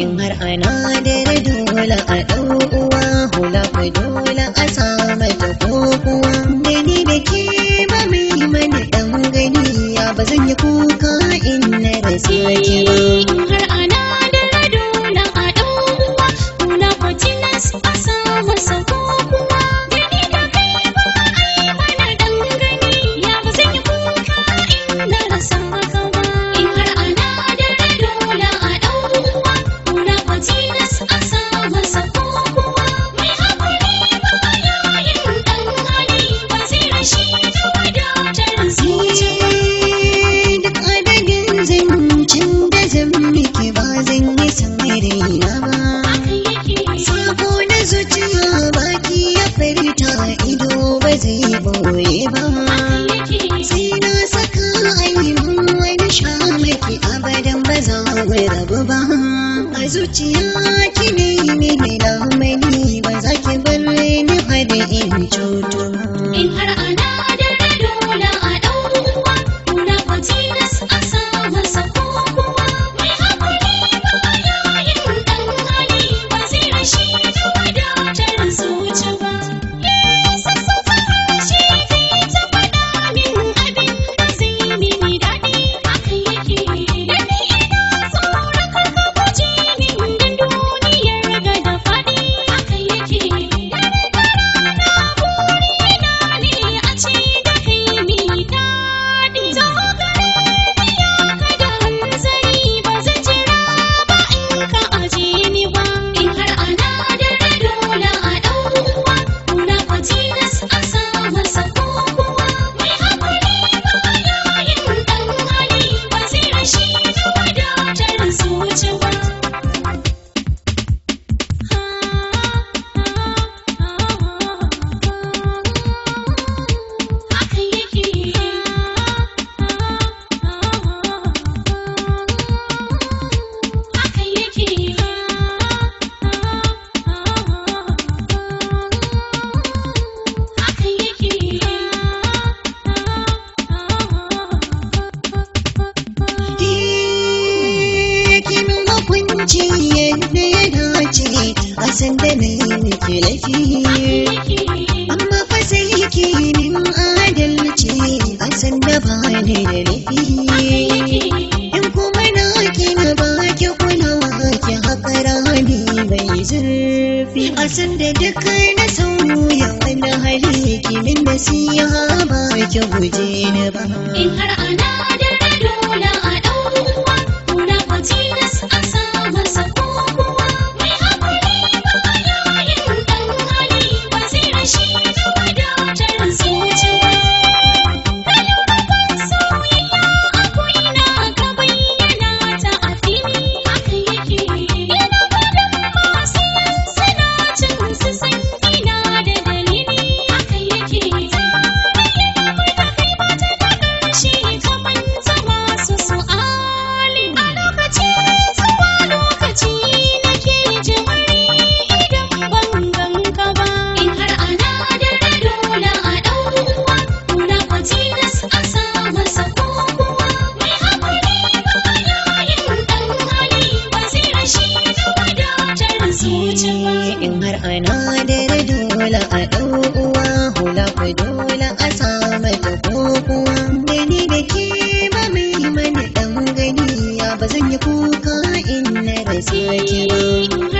In har ana dare dole a ɗau uwa hula ku dole a sa mata kokuwa da ni da ke ba mai mani ɗan gani ya ba zan yi kuka in na rasa ki ba. In har ana dare dole a ɗau uwa hula ku tilas a sa masa kokuwa da ni da kai ba ai mana ɗan gani ya ba zan yi kuka in na rasa ka ba. In har ana dare dole a ɗau uwa tilas a sa masa kokuwa mai haƙuri ba yayin ɗan hali ba zai rashi da wadatar zuci ba. Duk adadin zancen da zan miki ba zan yi san raina ba. Sako na zuciya baki ya furta ido ba zai boye ba. Sai na saka ainihin wani shamaki abadan ba za mu rabu ba. A zuciya ki ne mini lamani ba za ki bar ni hada in cutu. In har ana dare dole a ɗau uwa hula ko tilas a sa masa kokuwa mai haƙuri ba yayin ɗan hali ba zai rashi da wadatar zuci ba. Sassafa harshe kai ta faɗa min abin da zai mini daɗi haka yake. Da ni ina tsoron karka guje min din duniyar ga da faɗi haka yake. Dare da rana burina ne a ce da kai mi daɗi. Zo gare ni ya ka da hanzari ba zan jira ba in ka aje ni ba. In har ana dare dole a ɗau uwa hula ko tilas a sa masa kokuwa mai haƙuri ba yayin ɗan hali ba zai rashi da wadatar zuci ba. Haka yake. Haka yake. Haka yake. Kin hukunci yadda ya dace a san da na yi miki laifi. Amma fa sai ki min adalci a san da ba ni da laifi. In kuma na ki na ba ki kulawa ki haka rani mai zurfi. A san da duk na sauya wani hali ki min nasiha ba ki guje ni ba. In har ana dare dole a ɗau uwa hula ko tilas a sa masa kokuwa mai haƙuri ba yayin ɗan hali ba zai rashi da wadatar zuci ba. Ka lura ban soyayya a ko'ina ka bayyana ta a fili haka yake. Ina ganin masu yin suna cin su san ina da dalili haka yake. Soyayya mu da kai ba ta da ƙarshe kamar ta masu su'ali. A lokaci zuwa lokaci nake jimari idan ban ganka ba. In har ana dare dole a ɗau uwa hula ko tilas a sa masa kokuwa mai haƙuri ba yayin ɗan hali ba zai rashi da wadatar zuci ba. In har ana dare dole a ɗau uwa hula ku dole a sa mata kokuwa da ni da ke ba mai mani ɗan gani ya ba zan yi kuka in na rasa ki ba. In har